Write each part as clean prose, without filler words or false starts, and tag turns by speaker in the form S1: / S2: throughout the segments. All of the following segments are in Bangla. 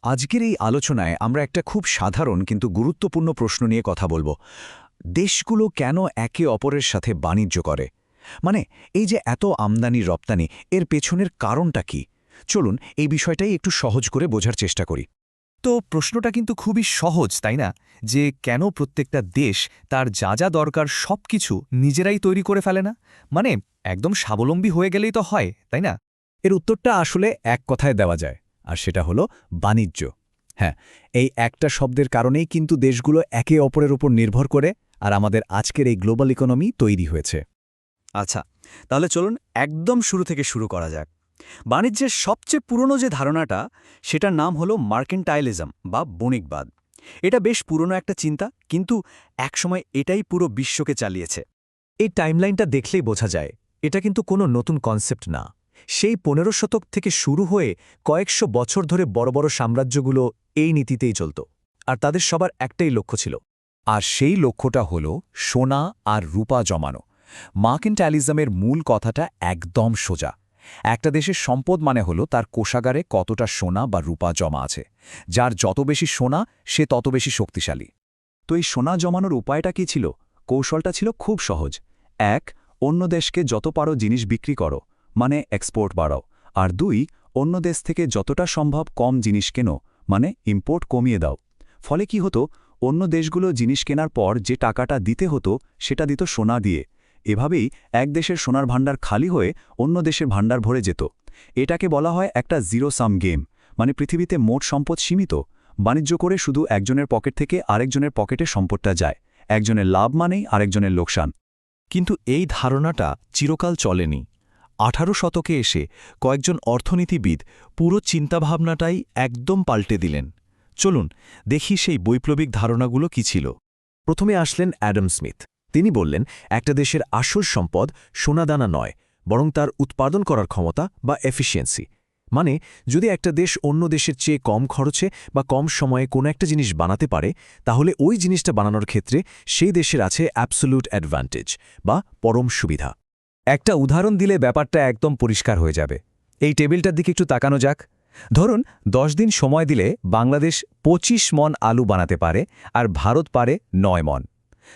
S1: আজকের এই আলোচনায় আমরা একটা খুব সাধারণ কিন্তু গুরুত্বপূর্ণ প্রশ্ন নিয়ে কথা বলবো। দেশগুলো কেন একে অপরের সাথে বাণিজ্য করে? মানে এই যে এত আমদানি রপ্তানি, এর পেছনের কারণটা কি? চলুন এই বিষয়টাই একটু সহজ করে বোঝার চেষ্টা করি।
S2: তো প্রশ্নটা কিন্তু খুবই সহজ, তাই না? যে কেন প্রত্যেকটা দেশ তার যা যা দরকার সবকিছু নিজেরাই তৈরি করে ফেলে না? মানে একদম স্বাবলম্বী হয়ে গেলেই তো হয়, তাই না?
S1: এর উত্তরটা আসলে এক কথায় দেওয়া যায়, আর সেটা হলো বাণিজ্য। হ্যাঁ, এই একটা শব্দের কারণেই কিন্তু দেশগুলো একে অপরের উপর নির্ভর করে, আর আমাদের আজকের এই গ্লোবাল ইকোনমি তৈরি হয়েছে।
S3: আচ্ছা, তাহলে চলুন একদম শুরু থেকে শুরু করা যাক। বাণিজ্যের সবচেয়ে পুরনো যে ধারণাটা, সেটার নাম হলো মার্কেন্টাইলিজম বা বণিকবাদ। এটা বেশ পুরনো একটা চিন্তা, কিন্তু একসময় এটাই পুরো বিশ্বকে চালিয়েছে।
S1: এই টাইমলাইনটা দেখলেই বোঝা যায় এটা কিন্তু কোনো নতুন কনসেপ্ট না। সেই ১৫ শতক থেকে শুরু হয়ে কয়েকশো বছর ধরে বড় বড় সাম্রাজ্যগুলো এই নীতিতেই চলত, আর তাদের সবার একটাই লক্ষ্য ছিল, আর সেই লক্ষ্যটা হল সোনা আর রূপা জমানো। মার্কেন্টাইলিজমের মূল কথাটা একদম সোজা। একটা দেশের সম্পদ মানে হলো তার কোষাগারে কতটা সোনা বা রূপা জমা আছে। যার যত বেশি সোনা, সে তত বেশি শক্তিশালী। তো এই সোনা জমানোর উপায়টা কি ছিল? কৌশলটা ছিল খুব সহজ। এক, অন্য দেশকে যত পারো জিনিস বিক্রি করো, মানে এক্সপোর্ট বাড়াও। আর দুই, অন্য দেশ থেকে যতটা সম্ভব কম জিনিস কেনো, মানে ইম্পোর্ট কমিয়ে দাও। ফলে কি হতো, অন্য দেশগুলো জিনিস কেনার পর যে টাকাটা দিতে হতো সেটা দিত সোনা দিয়ে। এভাবেই এক দেশের সোনার ভাণ্ডার খালি হয়ে অন্য দেশের ভাণ্ডার ভরে যেত। এটাকে বলা হয় একটা জিরো সাম গেম, মানে পৃথিবীতে মোট সম্পদ সীমিত। বাণিজ্য করে শুধু একজনের পকেট থেকে আরেকজনের পকেটে সম্পদটা যায়। একজনের লাভ মানেই আরেকজনের লোকসান।
S2: কিন্তু এই ধারণাটা চিরকাল চলেনি। ১৮ শতকে এসে কয়েকজন অর্থনীতিবিদ পুরো চিন্তাভাবনাটাই একদম পাল্টে দিলেন। চলুন দেখি সেই বৈপ্লবিক ধারণাগুলো কি ছিল।
S1: প্রথমে আসলেন অ্যাডাম স্মিথ। তিনি বললেন একটা দেশের আসল সম্পদ সোনাদানা নয়, বরং তার উৎপাদন করার ক্ষমতা বা এফিসিয়েন্সি। মানে যদি একটা দেশ অন্য দেশের চেয়ে কম খরচে বা কম সময়ে কোনো একটা জিনিস বানাতে পারে, তাহলে ওই জিনিসটা বানানোর ক্ষেত্রে সেই দেশের আছে অ্যাবসোলিউট অ্যাডভান্টেজ বা পরম সুবিধা। একটা উদাহরণ দিলে ব্যাপারটা একদম পরিষ্কার হয়ে যাবে। এই টেবিলটার দিকে একটু তাকানো যাক। ধরুন ১০ দিন সময় দিলে বাংলাদেশ ২৫ মণ আলু বানাতে পারে, আর ভারত পারে ৯ মণ।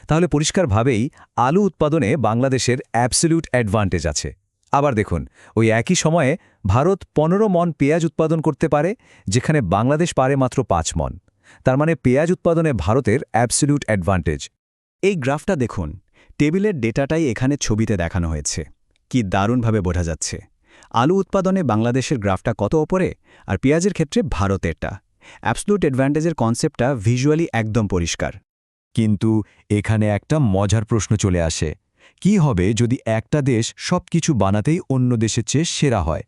S1: তাহলে পরিষ্কারভাবেই আলু উৎপাদনে বাংলাদেশের অ্যাবসোলিউট অ্যাডভান্টেজ আছে। আবার দেখুন, ওই একই সময়ে ভারত ১৫ মণ পেঁয়াজ উৎপাদন করতে পারে, যেখানে বাংলাদেশ পারে মাত্র ৫ মণ। তার মানে পেঁয়াজ উৎপাদনে ভারতের অ্যাবসোলিউট অ্যাডভান্টেজ।
S3: এই গ্রাফটা দেখুন, টেবিলের ডেটাটাই এখানে ছবিতে দেখানো হয়েছে। কি দারুণভাবে বোঝা যাচ্ছে আলু উৎপাদনে বাংলাদেশের গ্রাফটা কত ওপরে, আর পেঁয়াজের ক্ষেত্রে ভারতেরটা। অ্যাবসোলিউট অ্যাডভান্টেজের কনসেপ্টটা ভিজুয়ালি একদম পরিষ্কার।
S1: কিন্তু এখানে একটা মজার প্রশ্ন চলে আসে। কি হবে যদি একটা দেশ সবকিছু বানাতেই অন্য দেশের চেয়ে সেরা হয়?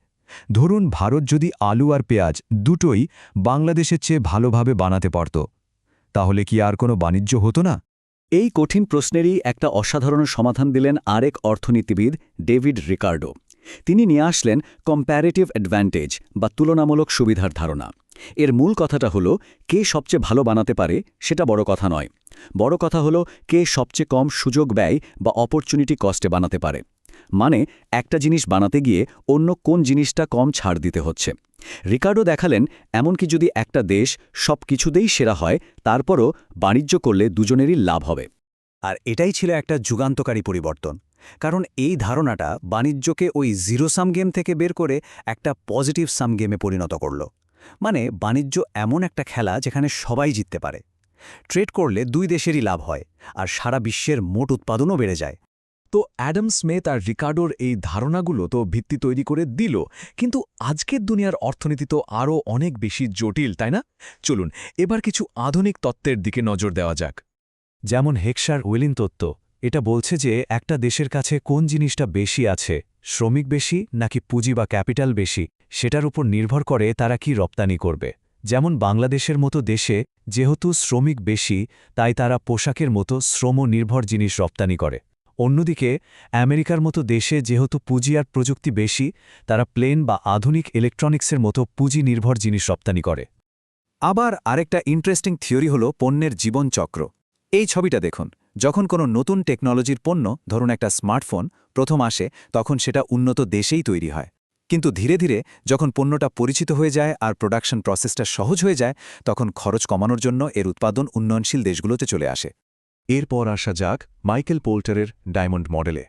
S1: ধরুন ভারত যদি আলু আর পেঁয়াজ দুটোই বাংলাদেশের চেয়ে ভালোভাবে বানাতে পারত, তাহলে কি আর কোনো বাণিজ্য হতো না?
S3: এই কঠিন প্রশ্নেরই একটা অসাধারণ সমাধান দিলেন আরেক অর্থনীতিবিদ ডেভিড রিকার্ডো। তিনি নিয়ে আসলেন কম্প্যারেটিভ অ্যাডভান্টেজ বা তুলনামূলক সুবিধার ধারণা। এর মূল কথাটা হলো কে সবচেয়ে ভালো বানাতে পারে সেটা বড় কথা নয়। বড় কথা হলো কে সবচেয়ে কম সুযোগ ব্যয় বা অপরচুনিটি কস্টে বানাতে পারে। মানে একটা জিনিস বানাতে গিয়ে অন্য কোন জিনিসটা কম ছাড় দিতে হচ্ছে। রিকার্ডো দেখালেন এমনকি যদি একটা দেশ সব কিছুতেই সেরা হয়, তারপরও বাণিজ্য করলে দুজনেরই লাভ হবে।
S1: আর এটাই ছিল একটা যুগান্তকারী পরিবর্তন। কারণ এই ধারণাটা বাণিজ্যকে ওই জিরো সাম গেম থেকে বের করে একটা পজিটিভ সাম গেমে পরিণত করল। মানে বাণিজ্য এমন একটা খেলা যেখানে সবাই জিততে পারে। ট্রেড করলে দুই দেশেরই লাভ হয়, আর সারা বিশ্বের মোট উৎপাদনও বেড়ে যায়। তো অ্যাডাম স্মিথ আর রিকার্ডোর এই ধারণাগুলো তো ভিত্তি তৈরি করে দিল, কিন্তু আজকের দুনিয়ার অর্থনীতি তো আরও অনেক বেশি জটিল, তাই না? চলুন এবার কিছু আধুনিক তত্ত্বের দিকে নজর দেওয়া যাক। যেমন হেক্সার ওয়েলিন তত্ত্ব, এটা বলছে যে একটা দেশের কাছে কোন জিনিসটা বেশি আছে, শ্রমিক বেশি নাকি পুঁজি বা ক্যাপিটাল বেশি, সেটার উপর নির্ভর করে তারা কি রপ্তানি করবে। যেমন বাংলাদেশের মতো দেশে যেহেতু শ্রমিক বেশি, তাই তারা পোশাকের মতো শ্রম নির্ভর জিনিস রপ্তানি করে। অন্যদিকে আমেরিকার মতো দেশে যেহেতু পুঁজি আর প্রযুক্তি বেশি, তারা প্লেন বা আধুনিক ইলেকট্রনিক্সের মতো পুঁজি নির্ভর জিনিস রপ্তানি করে। আবার আরেকটা ইন্টারেস্টিং থিওরি হলো পণ্যের জীবনচক্র। এই ছবিটা দেখুন, যখন কোনো নতুন টেকনোলজির পণ্য, ধরুন একটা স্মার্টফোন, প্রথম আসে, তখন সেটা উন্নত দেশেই তৈরি হয়। কিন্তু ধীরে ধীরে যখন পণ্যটা পরিচিত হয়ে যায় আর প্রোডাকশন প্রসেসটা সহজ হয়ে যায় তখন খরচ কমানোর জন্য এর উৎপাদন উন্নয়নশীল দেশগুলোতে চলে আসে।
S2: এরপর আসা যাক মাইকেল পোল্টারের ডায়মন্ড মডেলে।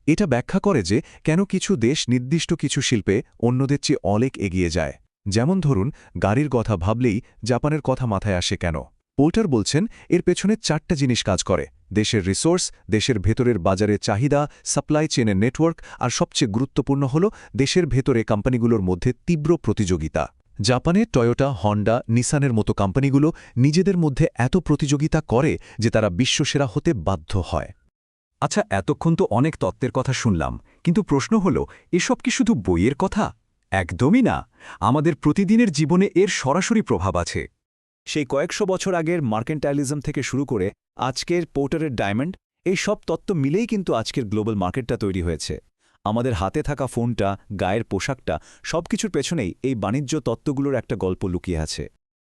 S2: এটা ব্যাখ্যা করে যে কেন কিছু দেশ নির্দিষ্ট কিছু শিল্পে অন্যদের চেয়ে অনেক এগিয়ে যায়। যেমন ধরুন, গাড়ির কথা ভাবলেই জাপানের কথা মাথায় আসে কেন। পোল্টার বলছেন এর পেছনে 4টা জিনিস কাজ করে: দেশের রিসোর্স, দেশের ভেতরের বাজারের চাহিদা, সাপ্লাই চেনের নেটওয়ার্ক, আর সবচেয়ে গুরুত্বপূর্ণ হল দেশের ভেতরে কোম্পানিগুলোর মধ্যে তীব্র প্রতিযোগিতা। জাপানে টয়োটা, হন্ডা, নিসানের মতো কোম্পানিগুলো নিজেদের মধ্যে এত প্রতিযোগিতা করে যে তারা বিশ্বসেরা হতে বাধ্য হয়।
S1: আচ্ছা, এতক্ষণ তো অনেক তত্ত্বের কথা শুনলাম, কিন্তু প্রশ্ন হল, এসব কি শুধু বইয়ের কথা? একদমই না, আমাদের প্রতিদিনের জীবনে এর সরাসরি প্রভাব আছে। সেই কয়েকশো বছর আগের মার্কেন্টাইলিজম থেকে শুরু করে আজকের পোর্টারের ডায়মন্ড, এই সব তত্ত্ব মিলেই কিন্তু আজকের গ্লোবাল মার্কেটটা তৈরি হয়েছে। আমাদের হাতে থাকা ফোনটা, গায়ের পোশাকটা, সবকিছুর পেছনেই এই বাণিজ্য তত্ত্বগুলোর একটা গল্প লুকিয়ে আছে।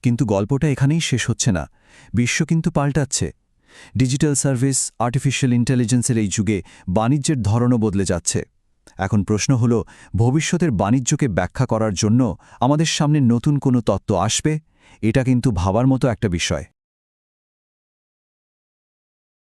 S3: কিন্তু গল্পটা এখানেই শেষ হচ্ছে না। বিশ্ব কিন্তু পাল্টাচ্ছে। ডিজিটাল সার্ভিস, আর্টিফিশিয়াল ইন্টেলিজেন্সের এই যুগে বাণিজ্যের ধরনও বদলে যাচ্ছে। এখন প্রশ্ন হল, ভবিষ্যতের বাণিজ্যকে ব্যাখ্যা করার জন্য আমাদের সামনে নতুন কোনো তত্ত্ব আসবে? এটা কিন্তু ভাবার মতো একটা বিষয়।